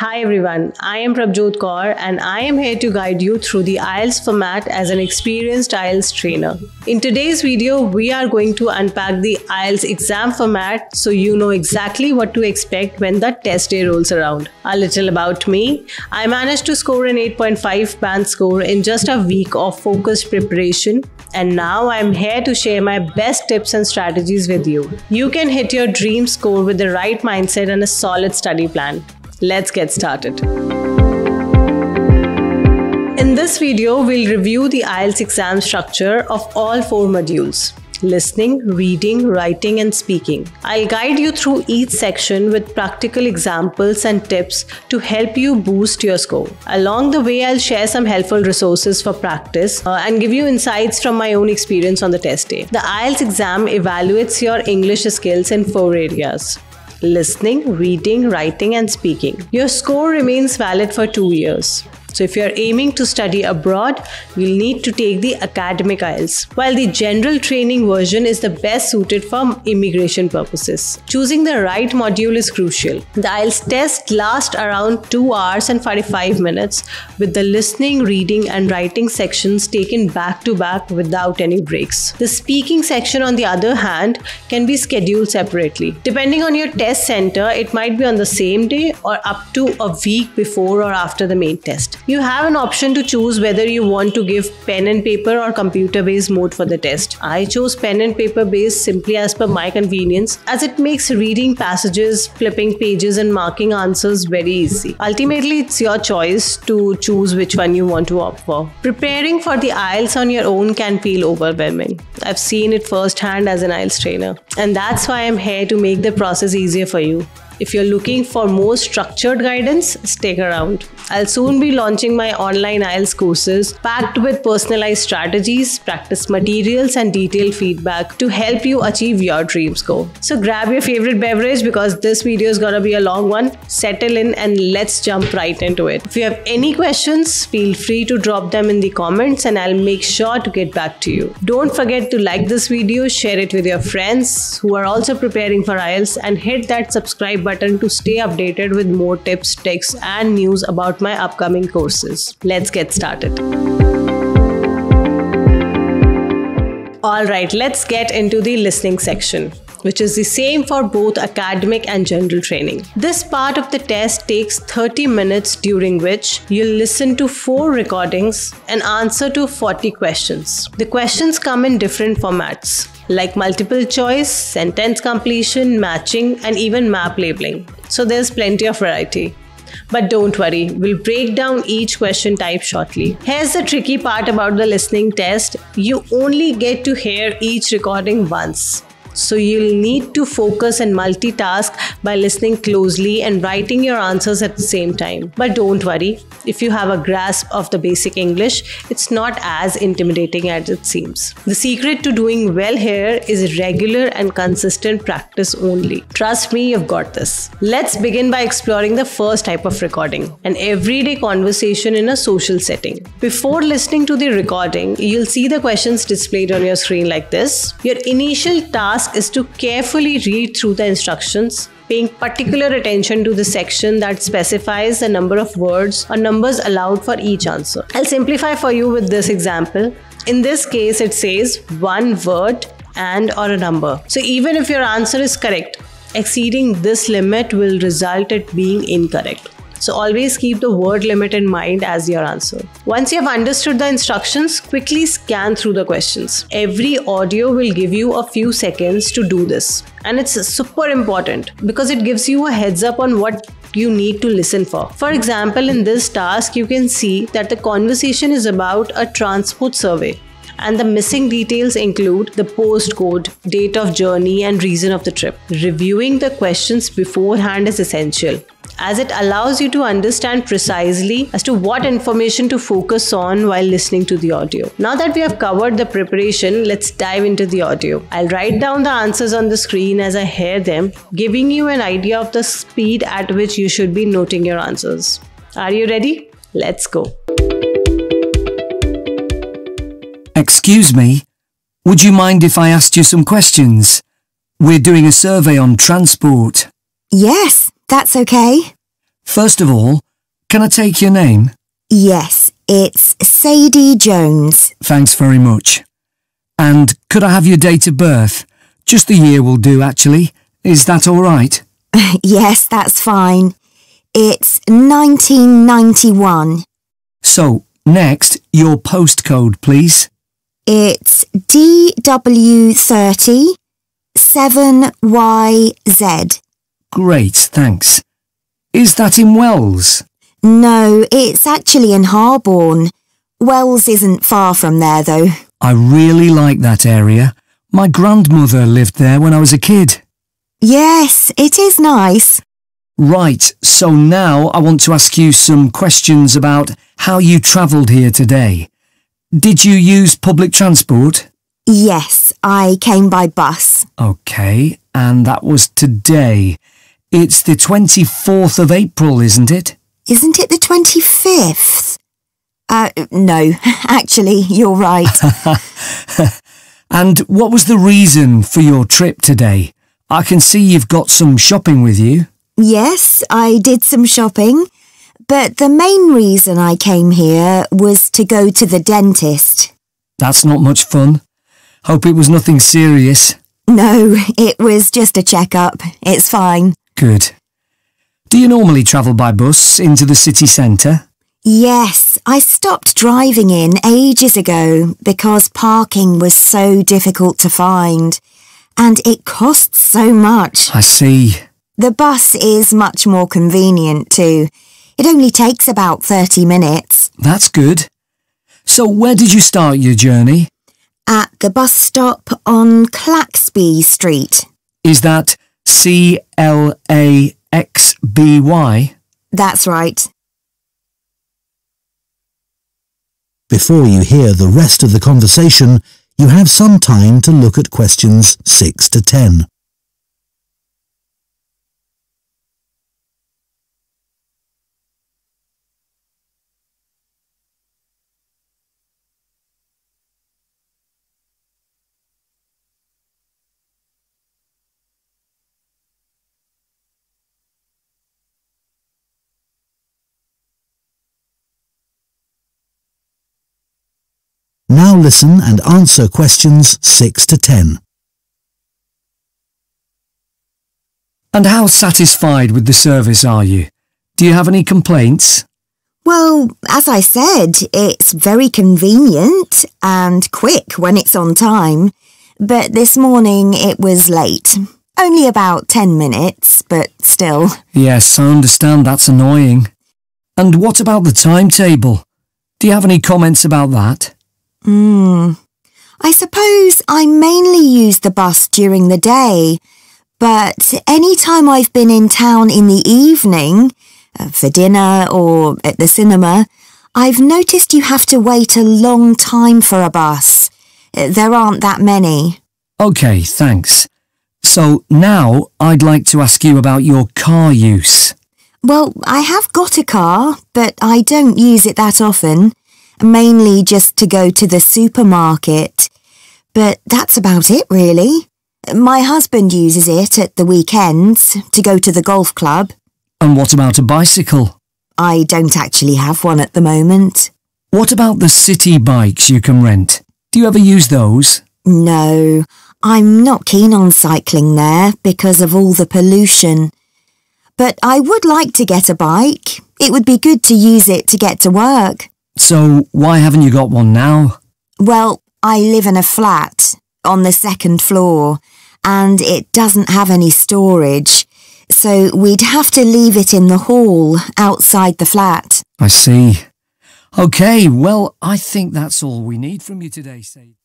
Hi everyone, I am Prabjot Kaur and I am here to guide you through the IELTS format as an experienced IELTS trainer. In today's video, we are going to unpack the IELTS exam format so you know exactly what to expect when the test day rolls around. A little about me. I managed to score an 8.5 band score in just a week of focused preparation, and now I am here to share my best tips and strategies with you. You can hit your dream score with the right mindset and a solid study plan. Let's get started. In this video, we'll review the IELTS exam structure of all 4 modules: listening, reading, writing, and speaking. I'll guide you through each section with practical examples and tips to help you boost your score. Along the way, I'll share some helpful resources for practice and give you insights from my own experience on the test day. The IELTS exam evaluates your English skills in 4 areas: listening, reading, writing, and speaking. Your score remains valid for 2 years. So if you're aiming to study abroad, you'll need to take the academic IELTS, while the general training version is the best suited for immigration purposes. Choosing the right module is crucial. The IELTS test lasts around 2 hours and 45 minutes, with the listening, reading, and writing sections taken back to back without any breaks. The speaking section, on the other hand, can be scheduled separately. Depending on your test center, it might be on the same day or up to a week before or after the main test. You have an option to choose whether you want to give pen and paper or computer-based mode for the test. I chose pen and paper based simply as per my convenience, as it makes reading passages, flipping pages, and marking answers very easy. Ultimately, it's your choice to choose which one you want to opt for. Preparing for the IELTS on your own can feel overwhelming. I've seen it firsthand as an IELTS trainer, and that's why I'm here to make the process easier for you. If you're looking for more structured guidance, stick around. I'll soon be launching my online IELTS courses packed with personalized strategies, practice materials, and detailed feedback to help you achieve your dream score. So grab your favorite beverage because this video is gonna be a long one. Settle in and let's jump right into it. If you have any questions, feel free to drop them in the comments and I'll make sure to get back to you. Don't forget to like this video, share it with your friends who are also preparing for IELTS, and hit that subscribe button to stay updated with more tips, tricks, and news about my upcoming courses. Let's get started. Alright, let's get into the listening section, which is the same for both academic and general training. This part of the test takes 30 minutes, during which you'll listen to 4 recordings and answer to 40 questions. The questions come in different formats, like multiple choice, sentence completion, matching, and even map labeling. So there's plenty of variety. But don't worry, we'll break down each question type shortly. Here's the tricky part about the listening test. You only get to hear each recording once. So you'll need to focus and multitask by listening closely and writing your answers at the same time. But don't worry, if you have a grasp of the basic English, it's not as intimidating as it seems. The secret to doing well here is regular and consistent practice only. Trust me, you've got this. Let's begin by exploring the first type of recording, an everyday conversation in a social setting. Before listening to the recording, you'll see the questions displayed on your screen like this. Your initial task is to carefully read through the instructions, paying particular attention to the section that specifies the number of words or numbers allowed for each answer. I'll simplify for you with this example. In this case, it says 1 word and or a number. So even if your answer is correct, exceeding this limit will result in being incorrect. So always keep the word limit in mind as your answer. Once you have understood the instructions, quickly scan through the questions. Every audio will give you a few seconds to do this. And it's super important because it gives you a heads up on what you need to listen for. For example, in this task, you can see that the conversation is about a transport survey, and the missing details include the postcode, date of journey, and reason of the trip. Reviewing the questions beforehand is essential, as it allows you to understand precisely as to what information to focus on while listening to the audio. Now that we have covered the preparation, let's dive into the audio. I'll write down the answers on the screen as I hear them, giving you an idea of the speed at which you should be noting your answers. Are you ready? Let's go. Excuse me, would you mind if I asked you some questions? We're doing a survey on transport. Yes, that's okay. First of all, can I take your name? Yes, it's Sadie Jones. Thanks very much. And could I have your date of birth? Just the year will do, actually. Is that all right? Yes, that's fine. It's 1991. So, next, your postcode, please. It's DW30 7YZ. Great, thanks. Is that in Wells? No, it's actually in Harborne. Wells isn't far from there, though. I really like that area. My grandmother lived there when I was a kid. Yes, it is nice. Right, so now I want to ask you some questions about how you travelled here today. Did you use public transport? Yes, I came by bus. OK, and that was today. It's the 24th of April, isn't it? Isn't it the 25th? No, actually, you're right. And what was the reason for your trip today? I can see you've got some shopping with you. Yes, I did some shopping, but the main reason I came here was to go to the dentist. That's not much fun. Hope it was nothing serious. No, it was just a checkup. It's fine. Good. Do you normally travel by bus into the city centre? Yes, I stopped driving in ages ago because parking was so difficult to find, and it costs so much. I see. The bus is much more convenient too. It only takes about 30 minutes. That's good. So where did you start your journey? At the bus stop on Claxby Street. Is that CLAXBY? That's right. Before you hear the rest of the conversation, you have some time to look at questions 6 to 10. Now listen and answer questions 6 to 10. And how satisfied with the service are you? Do you have any complaints? Well, as I said, it's very convenient and quick when it's on time. But this morning it was late. Only about 10 minutes, but still. Yes, I understand that's annoying. And what about the timetable? Do you have any comments about that? I suppose I mainly use the bus during the day, but any time I've been in town in the evening, for dinner or at the cinema, I've noticed you have to wait a long time for a bus. There aren't that many. OK, thanks. So now I'd like to ask you about your car use. Well, I have got a car, but I don't use it that often. Mainly just to go to the supermarket. But that's about it, really. My husband uses it at the weekends to go to the golf club. And what about a bicycle? I don't actually have one at the moment. What about the city bikes you can rent? Do you ever use those? No, I'm not keen on cycling there because of all the pollution. But I would like to get a bike. It would be good to use it to get to work. So why haven't you got one now? Well, I live in a flat on the second floor and it doesn't have any storage, so we'd have to leave it in the hall outside the flat. I see. OK, well, I think that's all we need from you today, Sadie.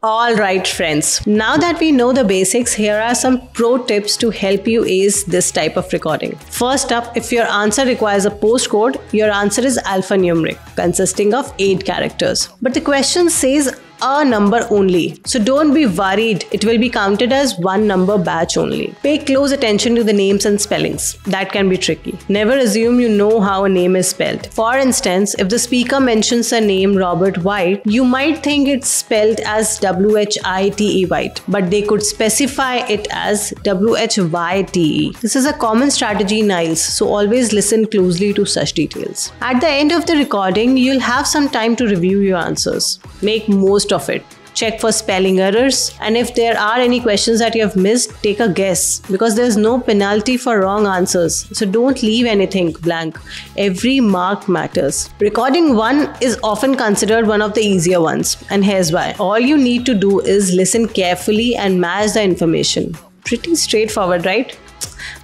All right, friends. Now that we know the basics, here are some pro tips to help you ace this type of recording. First up, if your answer requires a postcode, your answer is alphanumeric, consisting of 8 characters. But the question says a number only. So don't be worried, it will be counted as one number batch only. Pay close attention to the names and spellings. That can be tricky. Never assume you know how a name is spelled. For instance, if the speaker mentions the name Robert White, you might think it's spelled as W-H-I-T-E White, but they could specify it as W-H-Y-T-E. This is a common strategy in IELTS, so always listen closely to such details. At the end of the recording, you'll have some time to review your answers. Make most of it. Check for spelling errors, and if there are any questions that you have missed, take a guess, because there's no penalty for wrong answers. So don't leave anything blank. Every mark matters. Recording 1 is often considered one of the easier ones, and here's why. All you need to do is listen carefully and match the information. Pretty straightforward, right?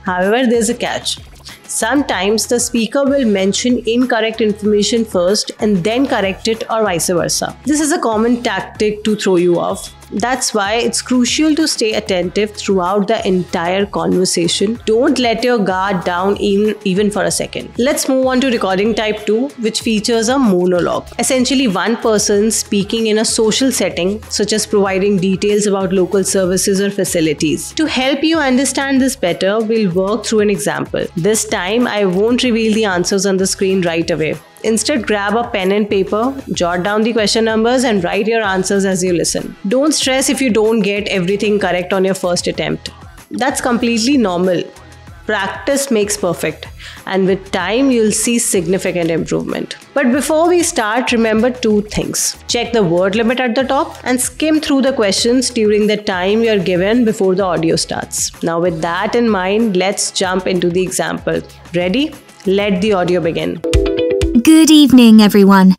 However, there's a catch. Sometimes the speaker will mention incorrect information first and then correct it, or vice versa. This is a common tactic to throw you off. That's why it's crucial to stay attentive throughout the entire conversation. Don't let your guard down even for a second. Let's move on to recording type 2, which features a monologue. Essentially, one person speaking in a social setting, such as providing details about local services or facilities. To help you understand this better, we'll work through an example. This time, I won't reveal the answers on the screen right away. Instead, grab a pen and paper, jot down the question numbers and write your answers as you listen. Don't stress if you don't get everything correct on your first attempt. That's completely normal. Practice makes perfect, and with time you'll see significant improvement. But before we start, remember 2 things. Check the word limit at the top and skim through the questions during the time you're given before the audio starts. Now with that in mind, let's jump into the example. Ready? Let the audio begin. Good evening, everyone.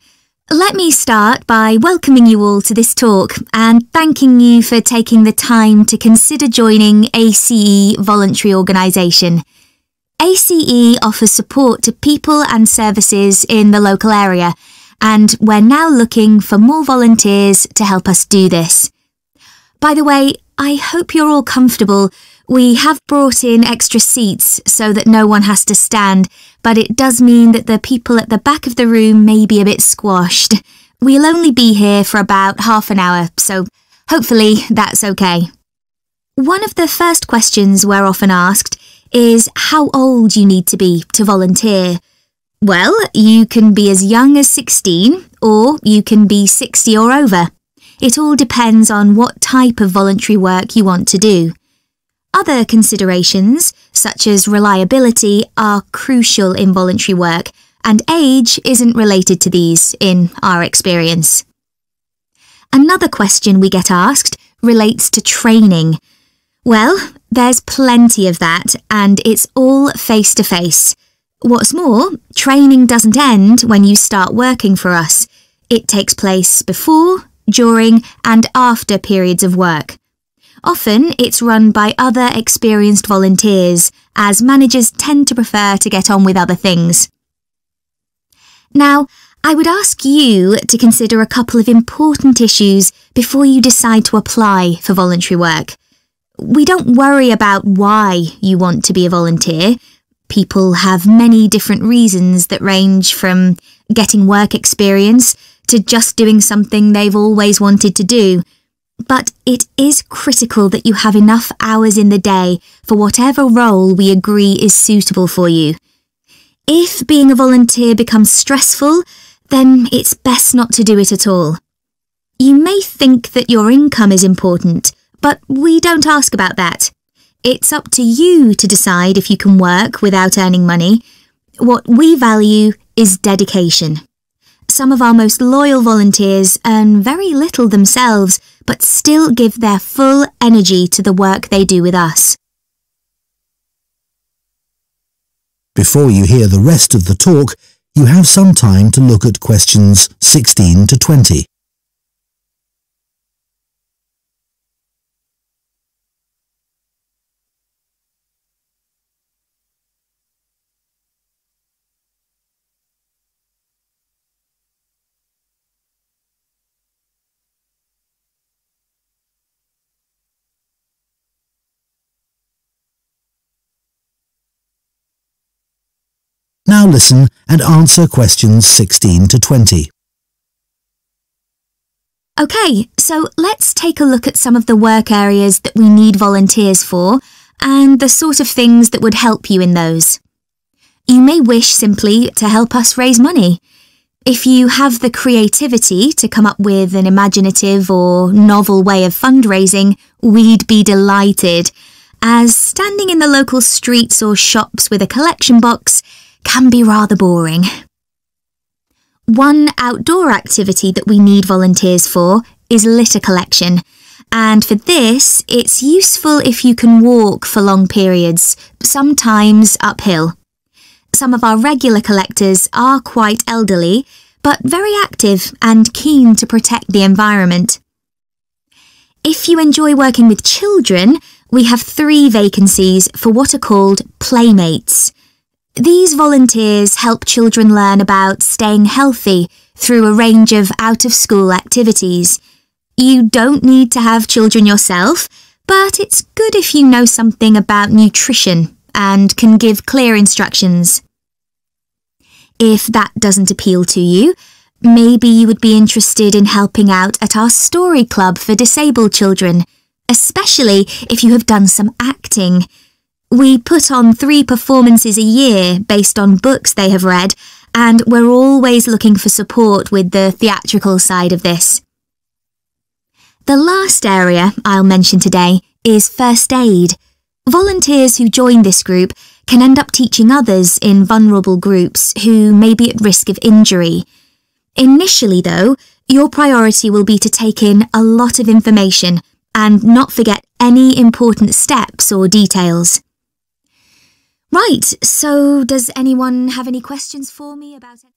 Let me start by welcoming you all to this talk and thanking you for taking the time to consider joining ACE Voluntary Organisation. ACE offers support to people and services in the local area, and we're now looking for more volunteers to help us do this. By the way, I hope you're all comfortable. We have brought in extra seats so that no one has to stand, but it does mean that the people at the back of the room may be a bit squashed. We'll only be here for about half an hour, so hopefully that's okay. One of the first questions we're often asked is how old you need to be to volunteer. Well, you can be as young as 16, or you can be 60 or over. It all depends on what type of voluntary work you want to do. Other considerations, such as reliability, are crucial in voluntary work, and age isn't related to these in our experience. Another question we get asked relates to training. Well, there's plenty of that, and it's all face-to-face. What's more, training doesn't end when you start working for us. It takes place before, during, and after periods of work. Often, it's run by other experienced volunteers, as managers tend to prefer to get on with other things. Now, I would ask you to consider a couple of important issues before you decide to apply for voluntary work. We don't worry about why you want to be a volunteer. People have many different reasons that range from getting work experience to just doing something they've always wanted to do. But it is critical that you have enough hours in the day for whatever role we agree is suitable for you. If being a volunteer becomes stressful, then it's best not to do it at all. You may think that your income is important, but we don't ask about that. It's up to you to decide if you can work without earning money. What we value is dedication. Some of our most loyal volunteers earn very little themselves, but still give their full energy to the work they do with us. Before you hear the rest of the talk, you have some time to look at questions 16 to 20. Now listen and answer questions 16 to 20. Okay, so let's take a look at some of the work areas that we need volunteers for and the sort of things that would help you in those. You may wish simply to help us raise money. If you have the creativity to come up with an imaginative or novel way of fundraising, we'd be delighted, as standing in the local streets or shops with a collection box can be rather boring. One outdoor activity that we need volunteers for is litter collection, and for this, it's useful if you can walk for long periods, sometimes uphill. Some of our regular collectors are quite elderly, but very active and keen to protect the environment. If you enjoy working with children, we have 3 vacancies for what are called playmates. These volunteers help children learn about staying healthy through a range of out-of-school activities. You don't need to have children yourself, but it's good if you know something about nutrition and can give clear instructions. If that doesn't appeal to you, maybe you would be interested in helping out at our story club for disabled children, especially if you have done some acting. We put on 3 performances a year based on books they have read, and we're always looking for support with the theatrical side of this. The last area I'll mention today is first aid. Volunteers who join this group can end up teaching others in vulnerable groups who may be at risk of injury. Initially, though, your priority will be to take in a lot of information and not forget any important steps or details. Right, so does anyone have any questions for me about it?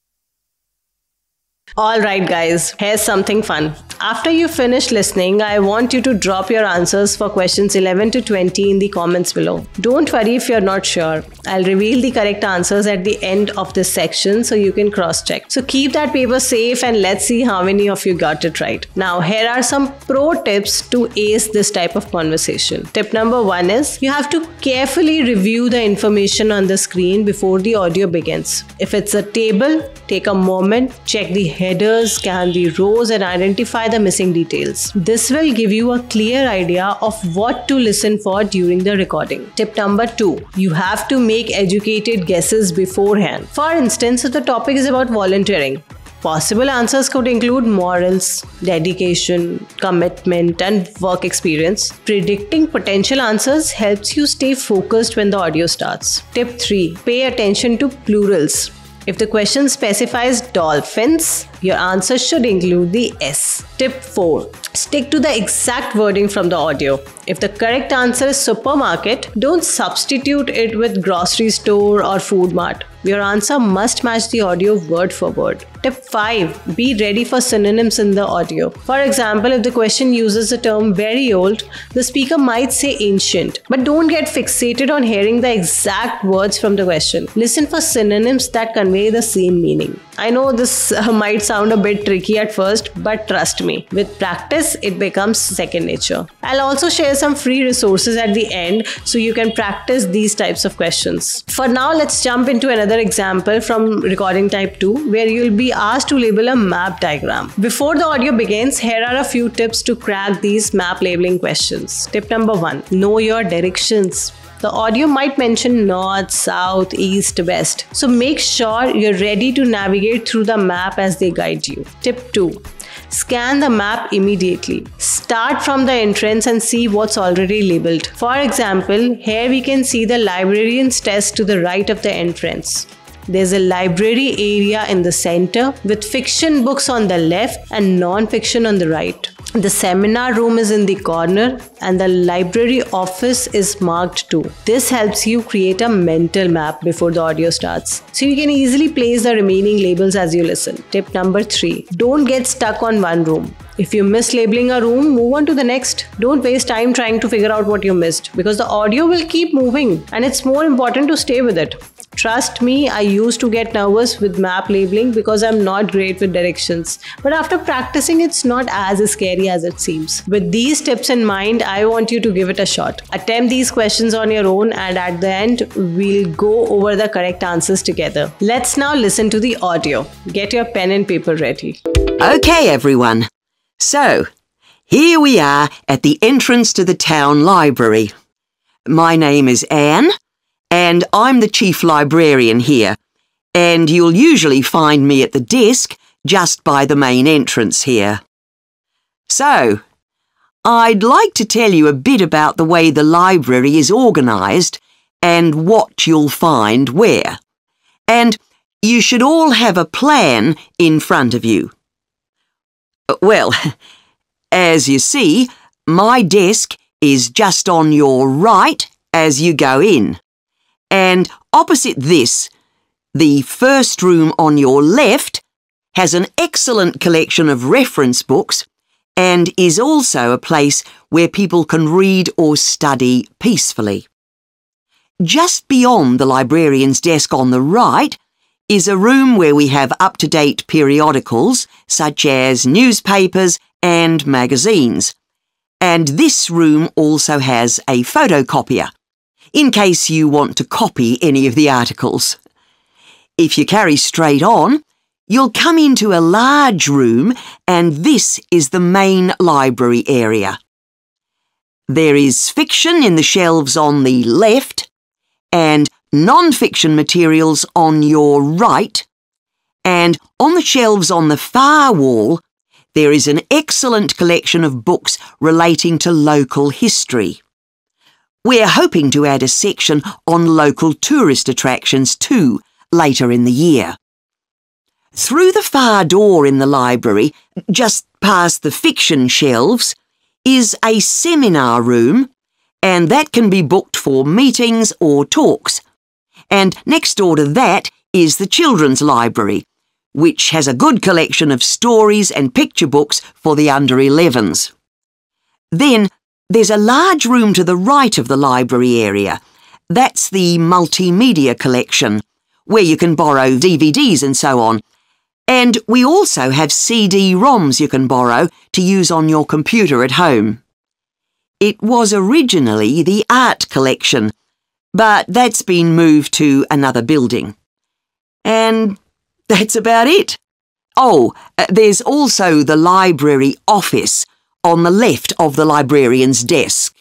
Alright guys, here's something fun. After you finish listening, I want you to drop your answers for questions 11 to 20 in the comments below. Don't worry if you're not sure. I'll reveal the correct answers at the end of this section so you can cross-check. So keep that paper safe and let's see how many of you got it right. Now here are some pro tips to ace this type of conversation. Tip number 1 is you have to carefully review the information on the screen before the audio begins. If it's a table, take a moment, check the headers, scan the rows and identify the missing details. This will give you a clear idea of what to listen for during the recording. Tip number 2. You have to make educated guesses beforehand. For instance, if the topic is about volunteering, possible answers could include morals, dedication, commitment, and work experience. Predicting potential answers helps you stay focused when the audio starts. Tip 3. Pay attention to plurals. If the question specifies dolphins, your answer should include the S. Tip 4. Stick to the exact wording from the audio. If the correct answer is supermarket, don't substitute it with grocery store or food mart. Your answer must match the audio word for word. Tip 5. Be ready for synonyms in the audio. For example, if the question uses the term very old, the speaker might say ancient. But don't get fixated on hearing the exact words from the question. Listen for synonyms that convey the same meaning. I know this might sound a bit tricky at first, but trust me, with practice, it becomes second nature. I'll also share some free resources at the end so you can practice these types of questions. For now, let's jump into another example from recording type 2 where you'll be asked to label a map diagram. Before the audio begins, here are a few tips to crack these map labeling questions. Tip number 1. Know your directions. The audio might mention north, south, east, west. So make sure you're ready to navigate through the map as they guide you. Tip 2. Scan the map immediately. Start from the entrance and see what's already labeled. For example, here we can see the librarian's desk to the right of the entrance. There's a library area in the center with fiction books on the left and non-fiction on the right. The seminar room is in the corner and the library office is marked too. This helps you create a mental map before the audio starts, so you can easily place the remaining labels as you listen. Tip number 3. Don't get stuck on one room. If you miss labeling a room, move on to the next. Don't waste time trying to figure out what you missed because the audio will keep moving and it's more important to stay with it. Trust me, I used to get nervous with map labeling because I'm not great with directions. But after practicing, it's not as scary as it seems. With these tips in mind, I want you to give it a shot. Attempt these questions on your own and at the end, we'll go over the correct answers together. Let's now listen to the audio. Get your pen and paper ready. Okay, everyone. So, here we are at the entrance to the town library. My name is Anne, and I'm the chief librarian here, and you'll usually find me at the desk just by the main entrance here. So, I'd like to tell you a bit about the way the library is organised and what you'll find where. And you should all have a plan in front of you. Well, as you see, my desk is just on your right as you go in. And opposite this, the first room on your left has an excellent collection of reference books and is also a place where people can read or study peacefully. Just beyond the librarian's desk on the right is a room where we have up-to-date periodicals such as newspapers and magazines. And this room also has a photocopier, in case you want to copy any of the articles. If you carry straight on, you'll come into a large room, and this is the main library area. There is fiction in the shelves on the left, and non-fiction materials on your right, and on the shelves on the far wall, there is an excellent collection of books relating to local history. We're hoping to add a section on local tourist attractions too, later in the year. Through the far door in the library, just past the fiction shelves, is a seminar room, and that can be booked for meetings or talks. And next door to that is the children's library, which has a good collection of stories and picture books for the under 11s. Then there's a large room to the right of the library area. That's the multimedia collection, where you can borrow DVDs and so on. And we also have CD-ROMs you can borrow to use on your computer at home. It was originally the art collection, but that's been moved to another building. And that's about it. Oh, there's also the library office on the left of the librarian's desk.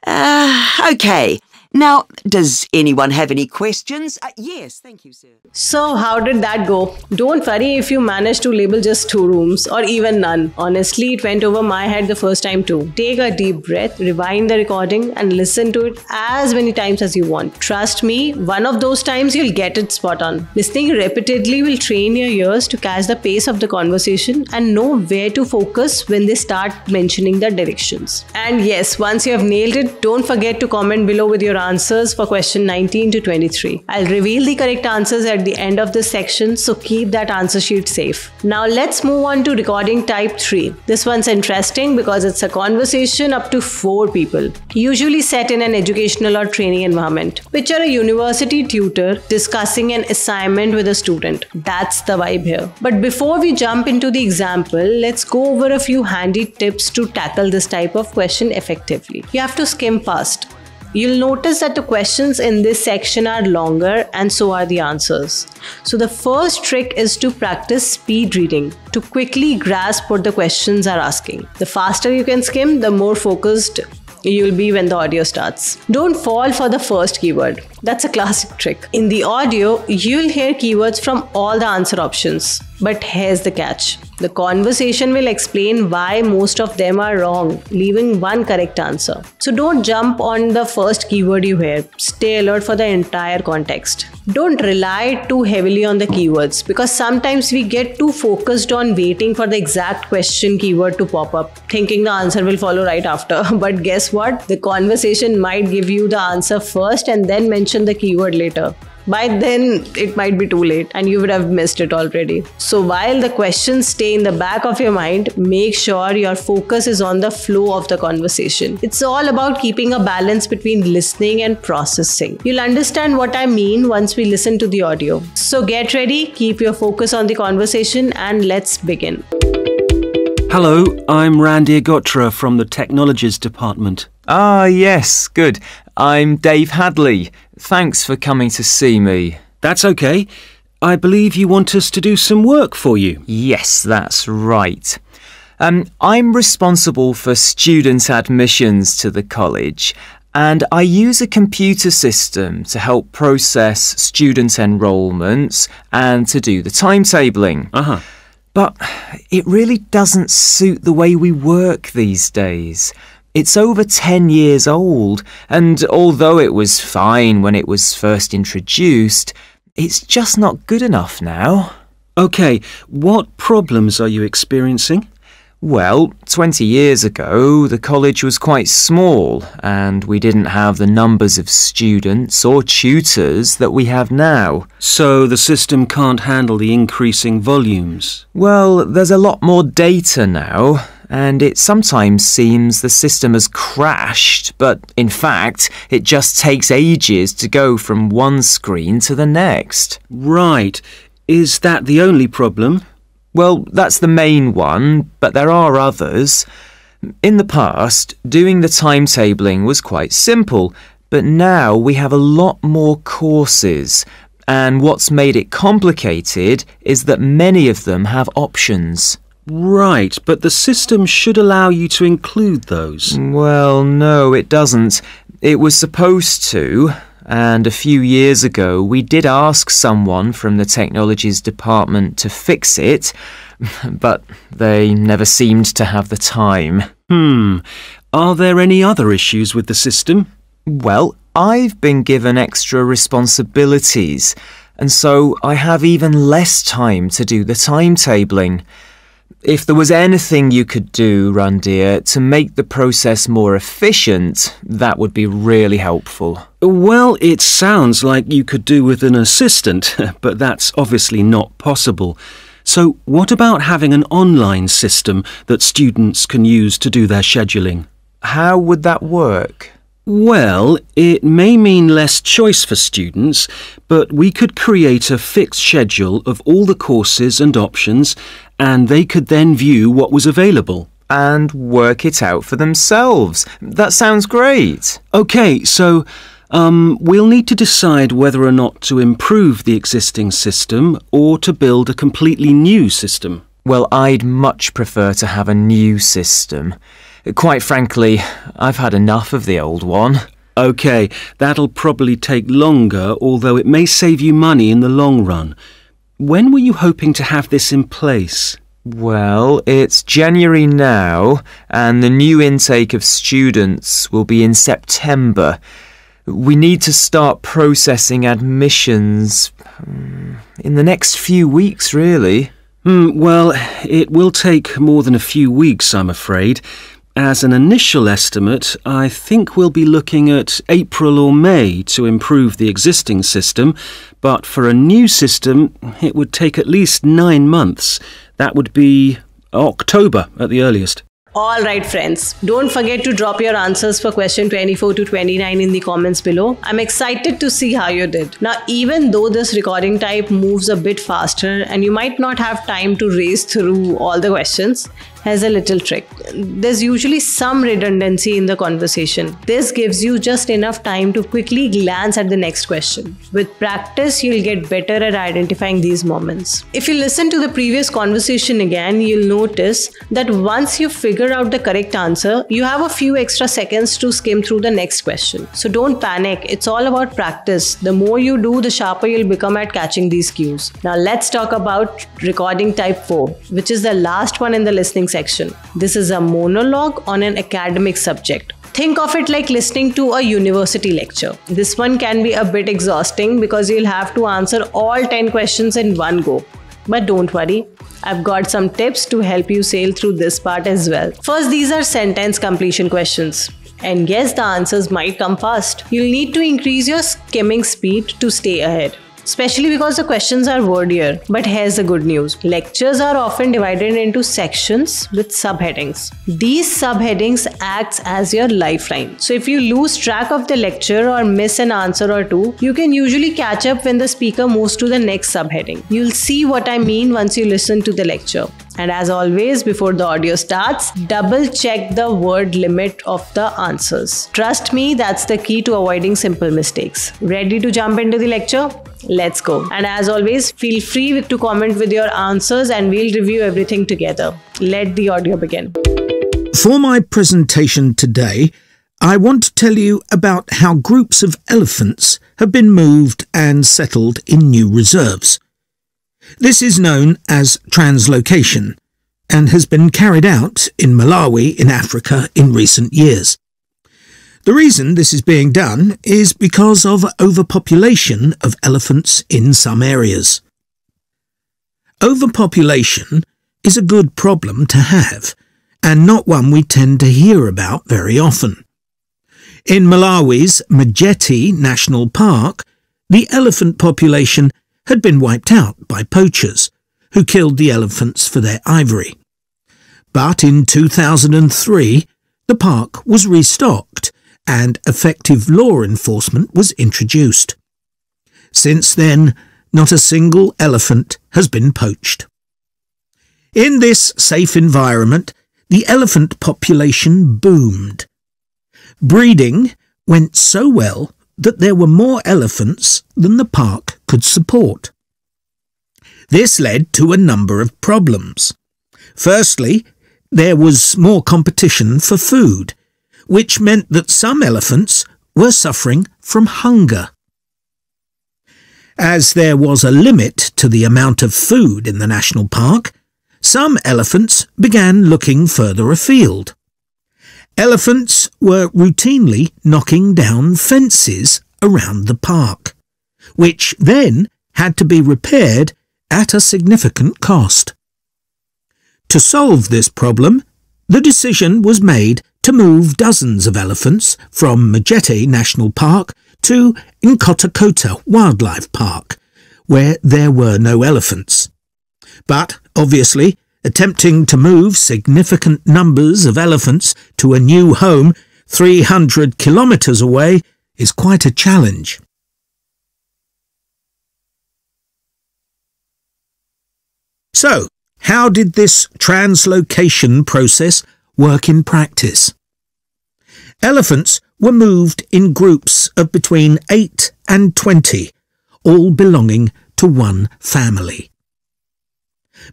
OK. Now, does anyone have any questions? Yes, thank you, sir. So, how did that go? Don't worry if you managed to label just 2 rooms or even none. Honestly, it went over my head the first time too. Take a deep breath, rewind the recording and listen to it as many times as you want. Trust me, one of those times you'll get it spot on. Listening repeatedly will train your ears to catch the pace of the conversation and know where to focus when they start mentioning the directions. And yes, once you have nailed it, don't forget to comment below with your answers for question 19 to 23. I'll reveal the correct answers at the end of this section, so keep that answer sheet safe. Now let's move on to recording type 3. This one's interesting because it's a conversation up to 4 people, usually set in an educational or training environment. Picture a university tutor discussing an assignment with a student. That's the vibe here. But before we jump into the example, let's go over a few handy tips to tackle this type of question effectively. You have to skim past. You'll notice that the questions in this section are longer and so are the answers. So the first trick is to practice speed reading to quickly grasp what the questions are asking. The faster you can skim, the more focused you'll be when the audio starts. Don't fall for the first keyword. That's a classic trick. In the audio, you'll hear keywords from all the answer options. But here's the catch. The conversation will explain why most of them are wrong, leaving one correct answer. So don't jump on the first keyword you hear. Stay alert for the entire context. Don't rely too heavily on the keywords because sometimes we get too focused on waiting for the exact question keyword to pop up, thinking the answer will follow right after. But guess what? The conversation might give you the answer first and then mention the keyword later. By then, it might be too late and you would have missed it already. So while the questions stay in the back of your mind, make sure your focus is on the flow of the conversation. It's all about keeping a balance between listening and processing. You'll understand what I mean once we listen to the audio. So get ready, keep your focus on the conversation and let's begin. Hello, I'm Randy Agotra from the Technologies Department. Ah, yes, good. I'm Dave Hadley. Thanks for coming to see me. That's okay. I believe you want us to do some work for you. Yes, that's right. I'm responsible for student admissions to the college, and I use a computer system to help process student enrolments and to do the timetabling. But it really doesn't suit the way we work these days. It's over 10 years old, and although it was fine when it was first introduced, it's just not good enough now. OK, what problems are you experiencing? Well, 20 years ago, the college was quite small, and we didn't have the numbers of students or tutors that we have now. So the system can't handle the increasing volumes? Well, there's a lot more data now, and it sometimes seems the system has crashed, but in fact, it just takes ages to go from one screen to the next. Right. Is that the only problem? Well, that's the main one, but there are others. In the past, doing the timetabling was quite simple, but now we have a lot more courses, and what's made it complicated is that many of them have options. Right, but the system should allow you to include those. Well, no, it doesn't. It was supposed to. And a few years ago, we did ask someone from the technologies department to fix it, but they never seemed to have the time. Are there any other issues with the system? Well, I've been given extra responsibilities, and so I have even less time to do the timetabling. If there was anything you could do, Randir, to make the process more efficient, that would be really helpful. Well, it sounds like you could do with an assistant, but that's obviously not possible. So what about having an online system that students can use to do their scheduling? How would that work? Well, it may mean less choice for students, but we could create a fixed schedule of all the courses and options, and they could then view what was available. And work it out for themselves. That sounds great. OK, so we'll need to decide whether or not to improve the existing system or to build a completely new system. Well, I'd much prefer to have a new system. Quite frankly, I've had enough of the old one. OK, that'll probably take longer, although it may save you money in the long run. When were you hoping to have this in place? Well, it's January now, and the new intake of students will be in September. We need to start processing admissions in the next few weeks, really. Well, it will take more than a few weeks, I'm afraid. As an initial estimate, I think we'll be looking at April or May to improve the existing system, but for a new system, it would take at least 9 months. That would be October at the earliest. All right, friends. Don't forget to drop your answers for question 24 to 29 in the comments below. I'm excited to see how you did. Now, even though this recording type moves a bit faster and you might not have time to race through all the questions, here's a little trick. There's usually some redundancy in the conversation. This gives you just enough time to quickly glance at the next question. With practice, you'll get better at identifying these moments. If you listen to the previous conversation again, you'll notice that once you figure out the correct answer, you have a few extra seconds to skim through the next question. So don't panic. It's all about practice. The more you do, the sharper you'll become at catching these cues. Now let's talk about recording type 4, which is the last one in the listening section. This is a monologue on an academic subject. Think of it like listening to a university lecture. This one can be a bit exhausting because you'll have to answer all 10 questions in one go. But don't worry, I've got some tips to help you sail through this part as well. First, these are sentence completion questions. And yes, the answers might come fast. You'll need to increase your skimming speed to stay ahead, especially because the questions are wordier. But here's the good news. Lectures are often divided into sections with subheadings. These subheadings act as your lifeline. So if you lose track of the lecture or miss an answer or two, you can usually catch up when the speaker moves to the next subheading. You'll see what I mean once you listen to the lecture. And as always, before the audio starts, double check the word limit of the answers. Trust me, that's the key to avoiding simple mistakes. Ready to jump into the lecture? Let's go. And as always, feel free to comment with your answers and we'll review everything together. Let the audio begin. For my presentation today, I want to tell you about how groups of elephants have been moved and settled in new reserves. This is known as translocation and has been carried out in Malawi in Africa in recent years. The reason this is being done is because of overpopulation of elephants in some areas. Overpopulation is a good problem to have and not one we tend to hear about very often. In Malawi's Majeti National Park, the elephant population had been wiped out by poachers, who killed the elephants for their ivory. But in 2003, the park was restocked and effective law enforcement was introduced. Since then, not a single elephant has been poached. In this safe environment, the elephant population boomed. Breeding went so well that there were more elephants than the park could support. This led to a number of problems. Firstly, there was more competition for food, which meant that some elephants were suffering from hunger. As there was a limit to the amount of food in the national park, some elephants began looking further afield. Elephants were routinely knocking down fences around the park, which then had to be repaired at a significant cost. To solve this problem, the decision was made to move dozens of elephants from Majeti National Park to Nkotakota Wildlife Park, where there were no elephants. But, obviously, attempting to move significant numbers of elephants to a new home 300 kilometres away is quite a challenge. So, how did this translocation process work in practice? Elephants were moved in groups of between 8 and 20, all belonging to one family.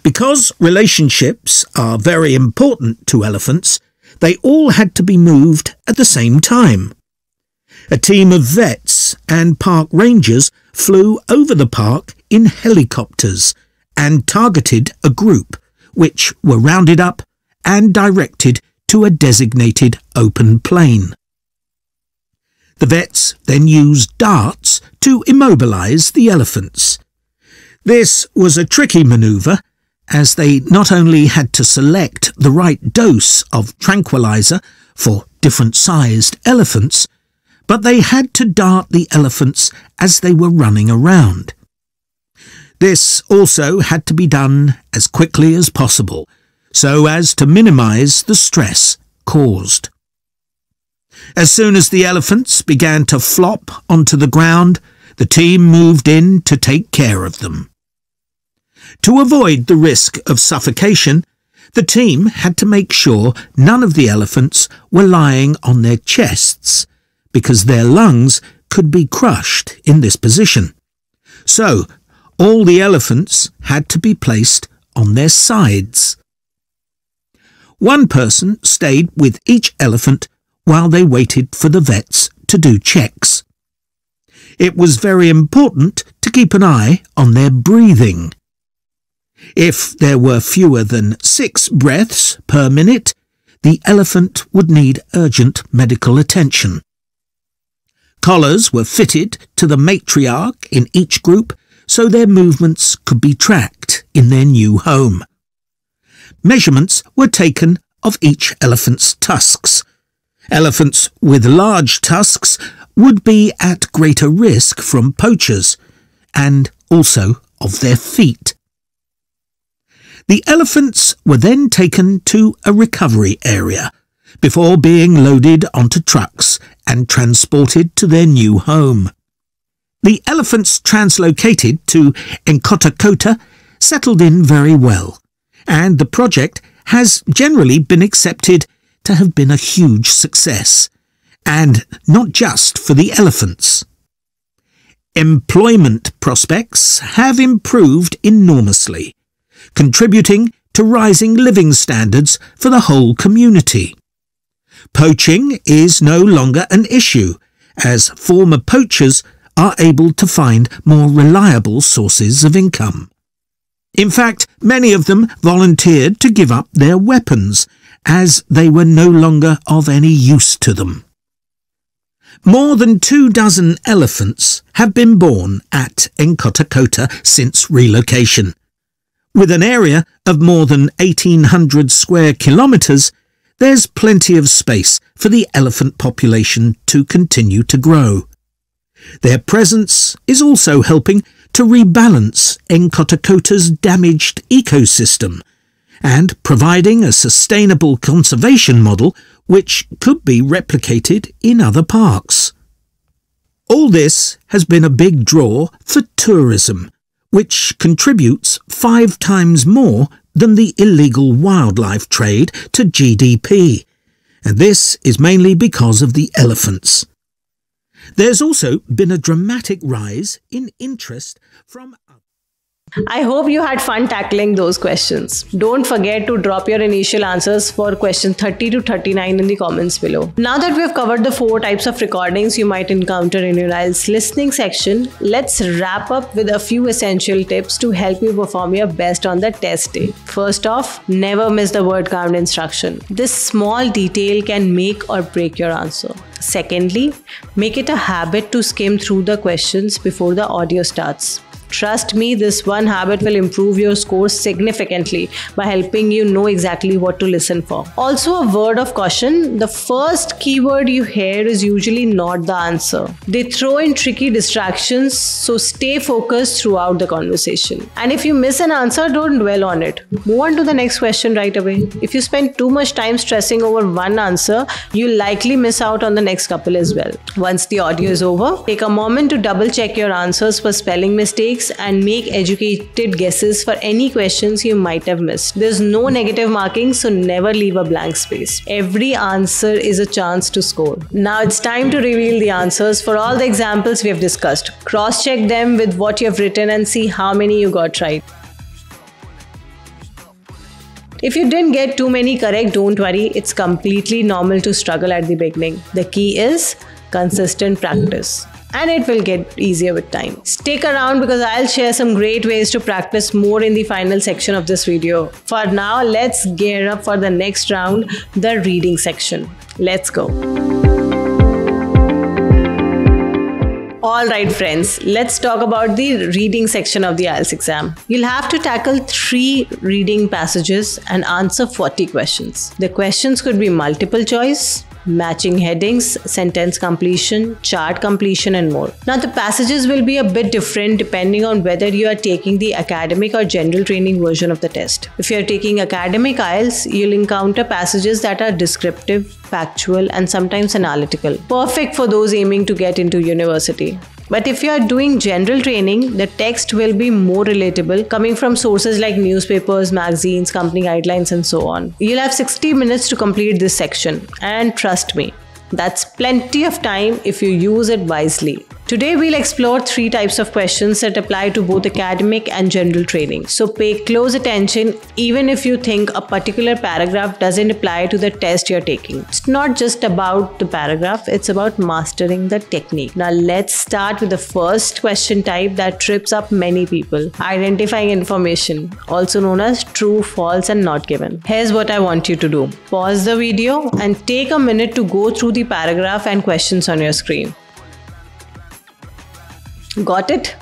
Because relationships are very important to elephants, they all had to be moved at the same time. A team of vets and park rangers flew over the park in helicopters and targeted a group, which were rounded up and directed to a designated open plain. The vets then used darts to immobilise the elephants. This was a tricky manoeuvre, as they not only had to select the right dose of tranquilizer for different-sized elephants, but they had to dart the elephants as they were running around. This also had to be done as quickly as possible, so as to minimise the stress caused. As soon as the elephants began to flop onto the ground, the team moved in to take care of them. To avoid the risk of suffocation, the team had to make sure none of the elephants were lying on their chests, because their lungs could be crushed in this position. So, all the elephants had to be placed on their sides. One person stayed with each elephant while they waited for the vets to do checks. It was very important to keep an eye on their breathing. If there were fewer than 6 breaths per minute, the elephant would need urgent medical attention. Collars were fitted to the matriarch in each group so their movements could be tracked in their new home. Measurements were taken of each elephant's tusks. Elephants with large tusks would be at greater risk from poachers, and also of their feet. The elephants were then taken to a recovery area before being loaded onto trucks and transported to their new home. The elephants translocated to Nkotakota settled in very well and the project has generally been accepted to have been a huge success, and not just for the elephants. Employment prospects have improved enormously, contributing to rising living standards for the whole community. Poaching is no longer an issue, as former poachers are able to find more reliable sources of income. In fact, many of them volunteered to give up their weapons, as they were no longer of any use to them. More than 24 elephants have been born at Nkotakota since relocation. With an area of more than 1,800 square kilometres, there's plenty of space for the elephant population to continue to grow. Their presence is also helping to rebalance Nkotakota's damaged ecosystem and providing a sustainable conservation model which could be replicated in other parks. All this has been a big draw for tourism, which contributes 5 times more than the illegal wildlife trade to GDP, and this is mainly because of the elephants. There's also been a dramatic rise in interest from I hope you had fun tackling those questions. Don't forget to drop your initial answers for questions 30 to 39 in the comments below. Now that we have covered the 4 types of recordings you might encounter in your IELTS listening section, let's wrap up with a few essential tips to help you perform your best on the test day. First off, never miss the word count instruction. This small detail can make or break your answer. Secondly, make it a habit to skim through the questions before the audio starts. Trust me, this one habit will improve your score significantly by helping you know exactly what to listen for. Also, a word of caution, the first keyword you hear is usually not the answer. They throw in tricky distractions, so stay focused throughout the conversation. And if you miss an answer, don't dwell on it. Move on to the next question right away. If you spend too much time stressing over one answer, you'll likely miss out on the next couple as well. Once the audio is over, take a moment to double check your answers for spelling mistakes and make educated guesses for any questions you might have missed. There's no negative marking, so never leave a blank space. Every answer is a chance to score. Now it's time to reveal the answers for all the examples we have discussed. Cross-check them with what you have written and see how many you got right. If you didn't get too many correct, don't worry. It's completely normal to struggle at the beginning. The key is consistent practice, and it will get easier with time. Stick around because I'll share some great ways to practice more in the final section of this video. For now, let's gear up for the next round, the reading section. Let's go. Alright friends, let's talk about the reading section of the IELTS exam. You'll have to tackle 3 reading passages and answer 40 questions. The questions could be multiple choice, matching headings, sentence completion, chart completion and more. Now the passages will be a bit different depending on whether you are taking the academic or general training version of the test. If you are taking academic IELTS, you'll encounter passages that are descriptive, factual and sometimes analytical. Perfect for those aiming to get into university. But if you are doing general training, the text will be more relatable, coming from sources like newspapers, magazines, company guidelines and so on. You'll have 60 minutes to complete this section, and trust me, that's plenty of time if you use it wisely. Today we'll explore 3 types of questions that apply to both academic and general training. So pay close attention even if you think a particular paragraph doesn't apply to the test you're taking. It's not just about the paragraph, it's about mastering the technique. Now let's start with the first question type that trips up many people. Identifying information, also known as true, false and not given. Here's what I want you to do. Pause the video and take a minute to go through the paragraph and questions on your screen. Got it?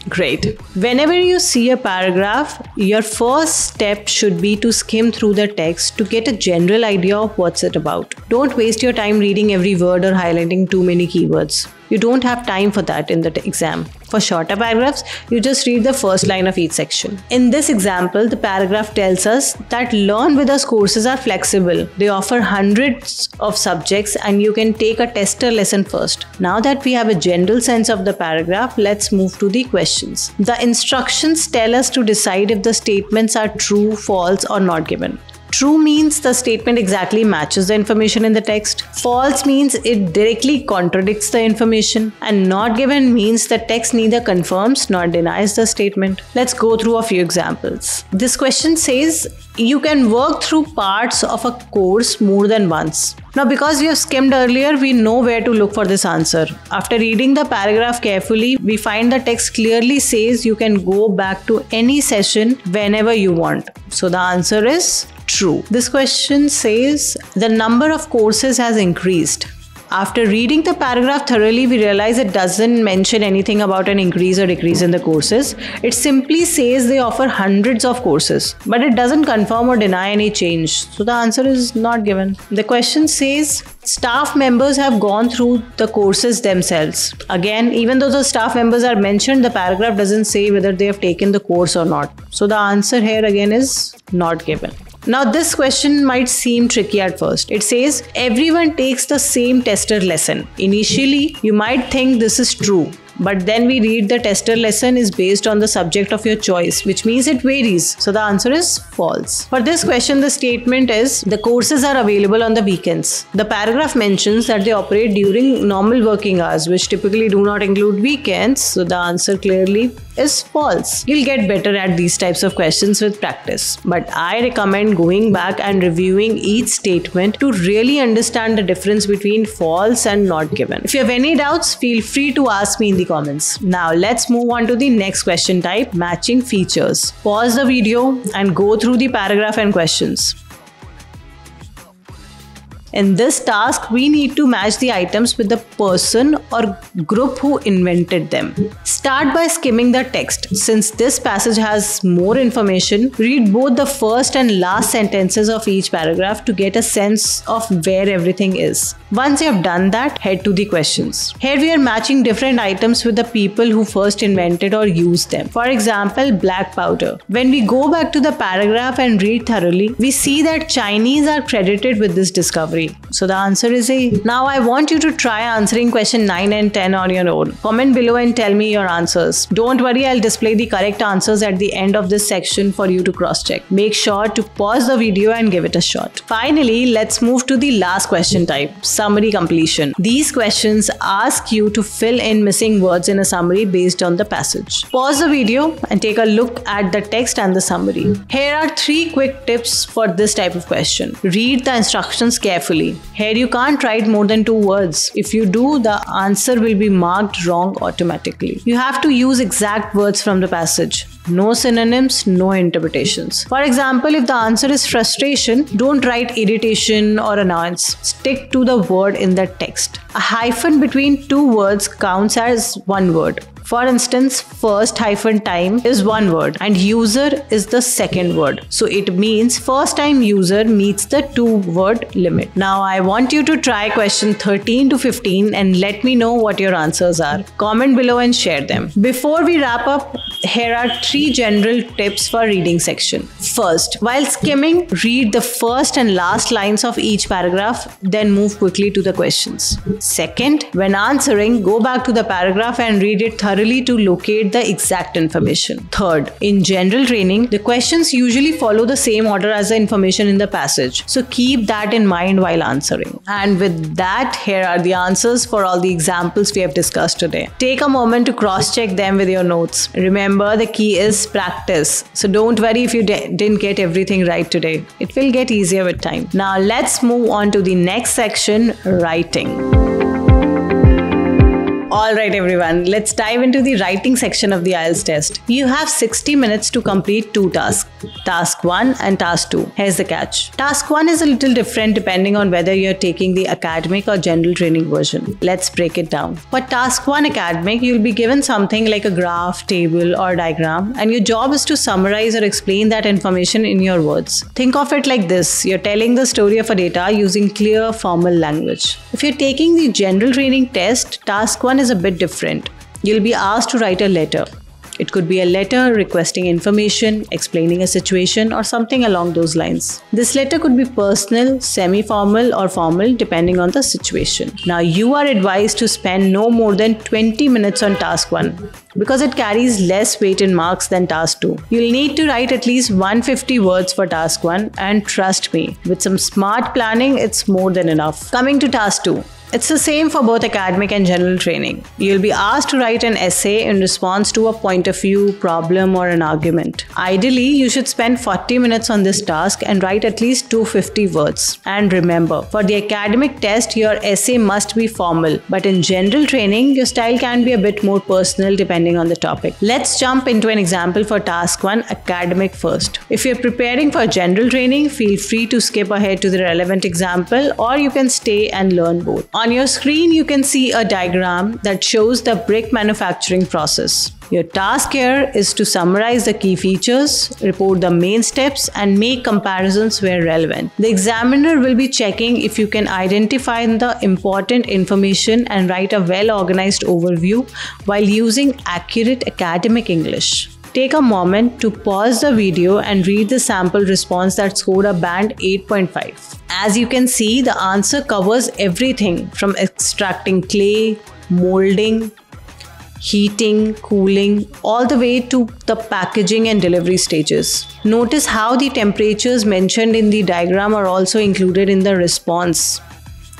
Great. Whenever you see a paragraph, your first step should be to skim through the text to get a general idea of what's it about. Don't waste your time reading every word or highlighting too many keywords. You don't have time for that in the exam. For shorter paragraphs, you just read the first line of each section. In this example, the paragraph tells us that Learn With Us courses are flexible. They offer hundreds of subjects and you can take a tester lesson first. Now that we have a general sense of the paragraph, let's move to the questions. The instructions tell us to decide if the statements are true, false, or not given. True means the statement exactly matches the information in the text. False means it directly contradicts the information. And not given means the text neither confirms nor denies the statement. Let's go through a few examples. This question says, you can work through parts of a course more than once. Now, because we have skimmed earlier, we know where to look for this answer. After reading the paragraph carefully, we find the text clearly says you can go back to any session whenever you want. So the answer is true. This question says the number of courses has increased. After reading the paragraph thoroughly, we realize it doesn't mention anything about an increase or decrease in the courses. It simply says they offer hundreds of courses, but it doesn't confirm or deny any change. So the answer is not given. The question says staff members have gone through the courses themselves. Again, even though the staff members are mentioned, the paragraph doesn't say whether they have taken the course or not. So the answer here again is not given. Now this question might seem tricky at first. It says everyone takes the same tester lesson. Initially, you might think this is true. But then we read the tester lesson is based on the subject of your choice, which means it varies. So the answer is false. For this question, the statement is the courses are available on the weekends. The paragraph mentions that they operate during normal working hours, which typically do not include weekends. So the answer clearly is false. You'll get better at these types of questions with practice. But I recommend going back and reviewing each statement to really understand the difference between false and not given. If you have any doubts, feel free to ask me in the comments. Now let's move on to the next question type, matching features. Pause the video and go through the paragraph and questions. In this task, we need to match the items with the person or group who invented them. Start by skimming the text. Since this passage has more information, read both the first and last sentences of each paragraph to get a sense of where everything is. Once you have done that, head to the questions. Here we are matching different items with the people who first invented or used them. For example, black powder. When we go back to the paragraph and read thoroughly, we see that Chinese are credited with this discovery. So the answer is A. Now I want you to try answering question 9 and 10 on your own. Comment below and tell me your answers. Don't worry, I'll display the correct answers at the end of this section for you to cross-check. Make sure to pause the video and give it a shot. Finally, let's move to the last question type, summary completion. These questions ask you to fill in missing words in a summary based on the passage. Pause the video and take a look at the text and the summary. Here are 3 quick tips for this type of question. Read the instructions carefully. Here you can't write more than 2 words. If you do, the answer will be marked wrong automatically. You have to use exact words from the passage. No synonyms, no interpretations. For example, if the answer is frustration, don't write irritation or annoyance. Stick to the word in the text. A hyphen between 2 words counts as 1 word. For instance, first hyphen time is 1 word and user is the second word. So it means first time user meets the 2-word limit. Now I want you to try question 13 to 15 and let me know what your answers are. Comment below and share them. Before we wrap up, here are 3 general tips for reading section. First, while skimming, read the first and last lines of each paragraph, then move quickly to the questions. Second, when answering, go back to the paragraph and read it thoroughly to locate the exact information. Third, in general training, the questions usually follow the same order as the information in the passage. So keep that in mind while answering. And with that, here are the answers for all the examples we have discussed today. Take a moment to cross-check them with your notes. Remember, the key is practice. So don't worry if you didn't get everything right today. It will get easier with time. Now let's move on to the next section, writing. Alright everyone, let's dive into the writing section of the IELTS test. You have 60 minutes to complete 2 tasks, Task 1 and Task 2. Here's the catch. Task 1 is a little different depending on whether you're taking the academic or general training version. Let's break it down. For Task 1 academic, you'll be given something like a graph, table or diagram, and your job is to summarize or explain that information in your words. Think of it like this. You're telling the story of a data using clear formal language. If you're taking the general training test, Task 1 is a bit different. you'll be asked to write a letter. It could be a letter requesting information, explaining a situation, or something along those lines. This letter could be personal, semi-formal, or formal depending on the situation. Now, you are advised to spend no more than 20 minutes on task 1 because it carries less weight in marks than task 2. You'll need to write at least 150 words for task 1, and trust me, with some smart planning, it's more than enough. Coming to task 2. It's the same for both academic and general training. You'll be asked to write an essay in response to a point of view, problem, or an argument. Ideally, you should spend 40 minutes on this task and write at least 250 words. And remember, for the academic test, your essay must be formal, but in general training, your style can be a bit more personal depending on the topic. Let's jump into an example for task 1, academic first. If you're preparing for general training, feel free to skip ahead to the relevant example, or you can stay and learn both. On your screen, you can see a diagram that shows the brick manufacturing process. Your task here is to summarize the key features, report the main steps, and make comparisons where relevant. The examiner will be checking if you can identify the important information and write a well-organized overview while using accurate academic English. Take a moment to pause the video and read the sample response that scored a band 8.5. As you can see, the answer covers everything from extracting clay, molding, heating, cooling, all the way to the packaging and delivery stages. Notice how the temperatures mentioned in the diagram are also included in the response.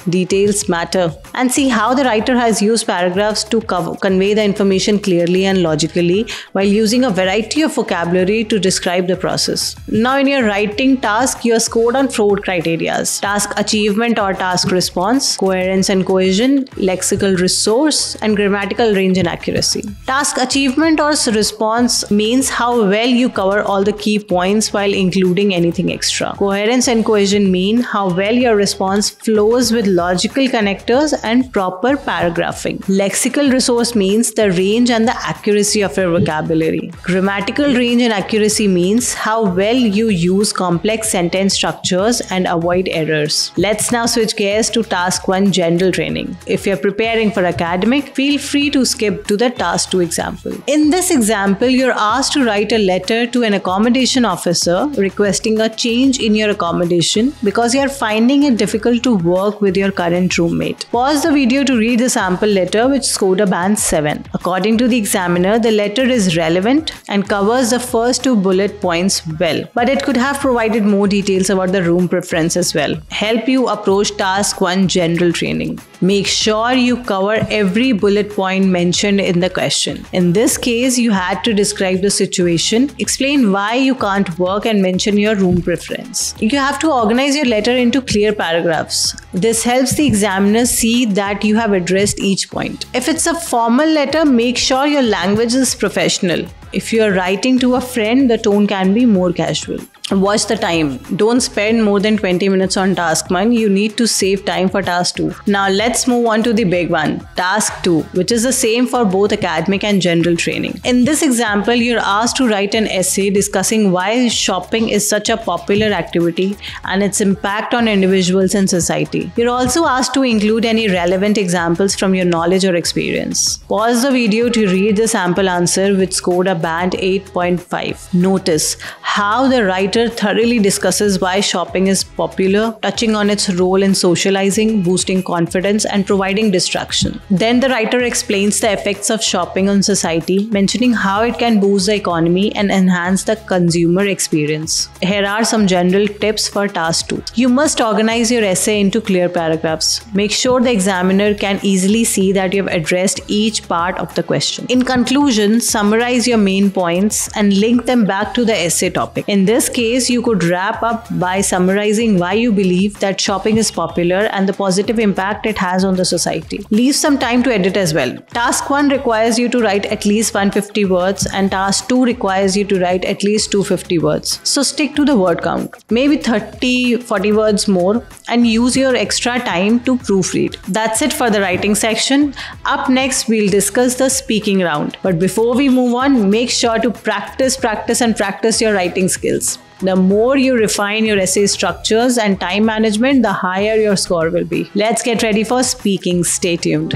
Details matter. And see how the writer has used paragraphs to convey the information clearly and logically while using a variety of vocabulary to describe the process. Now in your writing task, you are scored on 4 criteria: task achievement or task response, coherence and cohesion, lexical resource, and grammatical range and accuracy. Task achievement or response means how well you cover all the key points while including anything extra. Coherence and cohesion mean how well your response flows with logical connectors and proper paragraphing. Lexical resource means the range and the accuracy of your vocabulary. Grammatical range and accuracy means how well you use complex sentence structures and avoid errors. Let's now switch gears to task 1, general training. If you're preparing for academic, feel free to skip to the task 2 example. In this example, you're asked to write a letter to an accommodation officer requesting a change in your accommodation because you're finding it difficult to work with your current roommate. Pause the video to read the sample letter, which scored a band 7. According to the examiner, the letter is relevant and covers the first 2 bullet points well, but it could have provided more details about the room preference as well. Help you approach task 1, general training. Make sure you cover every bullet point mentioned in the question. In this case, you had to describe the situation, explain why you can't work, and mention your room preference. You have to organize your letter into clear paragraphs. This helps the examiner see that you have addressed each point. If it's a formal letter, make sure your language is professional. If you are writing to a friend, the tone can be more casual. Watch the time. Don't spend more than 20 minutes on task 1. You need to save time for task 2. Now let's move on to the big one, task 2, which is the same for both academic and general training. In this example, you're asked to write an essay discussing why shopping is such a popular activity and its impact on individuals and society. You're also asked to include any relevant examples from your knowledge or experience. Pause the video to read the sample answer, which scored a band 8.5. Notice how the writer thoroughly discusses why shopping is popular, touching on its role in socializing, boosting confidence, and providing distraction. Then the writer explains the effects of shopping on society, mentioning how it can boost the economy and enhance the consumer experience. Here are some general tips for task 2. You must organize your essay into clear paragraphs. Make sure the examiner can easily see that you have addressed each part of the question. In conclusion, summarize your main points and link them back to the essay topic. In this case, you could wrap up by summarizing why you believe that shopping is popular and the positive impact it has on the society. Leave some time to edit as well. Task 1 requires you to write at least 150 words and task 2 requires you to write at least 250 words. So stick to the word count. Maybe 30-40 words more and use your extra time to proofread. That's it for the writing section. Up next, we'll discuss the speaking round. But before we move on, make sure to practice your writing skills. The more you refine your essay structures and time management, the higher your score will be. Let's get ready for speaking. Stay tuned.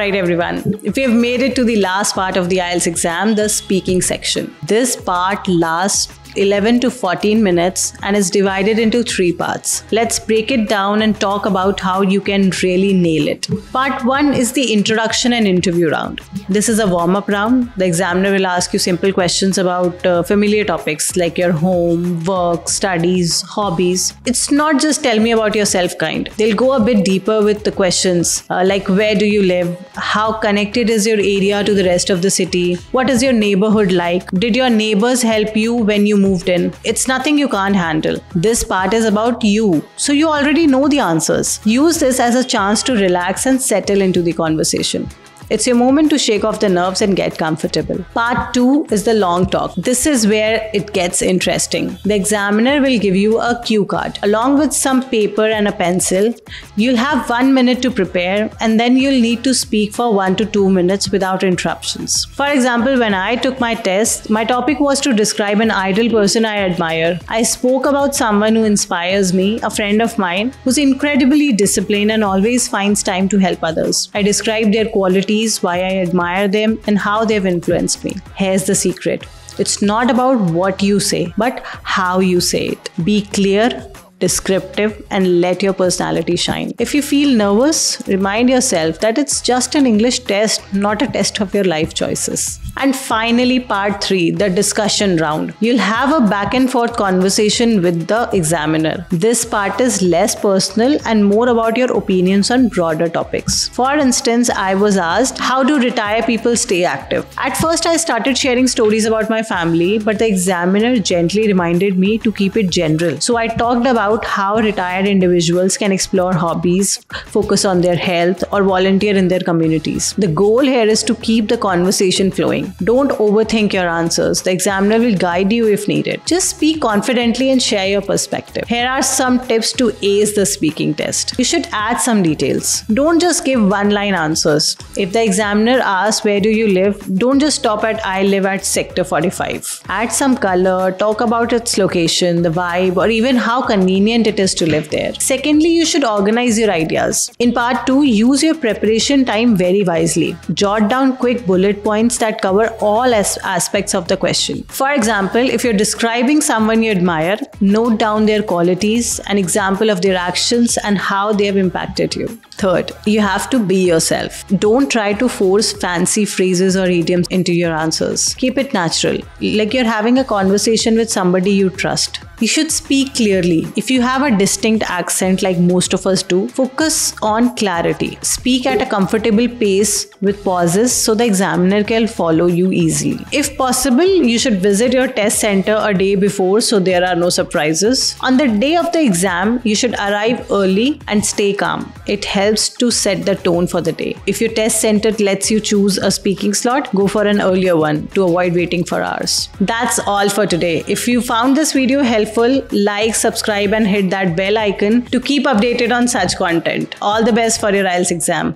Alright everyone, we have made it to the last part of the IELTS exam, the speaking section. This part lasts 11 to 14 minutes and is divided into 3 parts. Let's break it down and talk about how you can really nail it. Part 1 is the introduction and interview round. This is a warm-up round. The examiner will ask you simple questions about familiar topics like your home, work, studies, hobbies. It's not just tell me about yourself kind. They'll go a bit deeper with the questions like where do you live? How connected is your area to the rest of the city? What is your neighborhood like? Did your neighbors help you when you moved in? It's nothing you can't handle. This part is about you, so you already know the answers. Use this as a chance to relax and settle into the conversation. It's your moment to shake off the nerves and get comfortable. Part 2 is the long talk. This is where it gets interesting. The examiner will give you a cue card along with some paper and a pencil. You'll have 1 minute to prepare and then you'll need to speak for 1 to 2 minutes without interruptions. For example, when I took my test, my topic was to describe an ideal person I admire. I spoke about someone who inspires me, a friend of mine who's incredibly disciplined and always finds time to help others. I described their qualities, why I admire them, and how they've influenced me. Here's the secret. It's not about what you say, but how you say it. Be clear, descriptive, and let your personality shine. If you feel nervous, remind yourself that it's just an English test, not a test of your life choices. And finally, part 3, the discussion round. You'll have a back and forth conversation with the examiner. This part is less personal and more about your opinions on broader topics. For instance, I was asked, how do retired people stay active? At first, I started sharing stories about my family, but the examiner gently reminded me to keep it general. So I talked about how retired individuals can explore hobbies, focus on their health, or volunteer in their communities. The goal here is to keep the conversation flowing. Don't overthink your answers. The examiner will guide you if needed. Just speak confidently and share your perspective. Here are some tips to ace the speaking test. You should add some details. Don't just give one-line answers. If the examiner asks where do you live, don't just stop at I live at sector 45. Add some color, talk about its location, the vibe, or even how convenient it is to live there. Secondly, you should organize your ideas. In part 2, use your preparation time very wisely. Jot down quick bullet points that cover all aspects of the question. For example, if you're describing someone you admire, note down their qualities, an example of their actions, and how they have impacted you. Third, you have to be yourself. Don't try to force fancy phrases or idioms into your answers. Keep it natural, like you're having a conversation with somebody you trust. You should speak clearly. If you have a distinct accent like most of us do, focus on clarity. Speak at a comfortable pace with pauses so the examiner can follow you easily. If possible, you should visit your test center a day before so there are no surprises. On the day of the exam, you should arrive early and stay calm. It helps to set the tone for the day. If your test center lets you choose a speaking slot, go for an earlier one to avoid waiting for hours. That's all for today. If you found this video helpful, like, subscribe and hit that bell icon to keep updated on such content. All the best for your IELTS exam.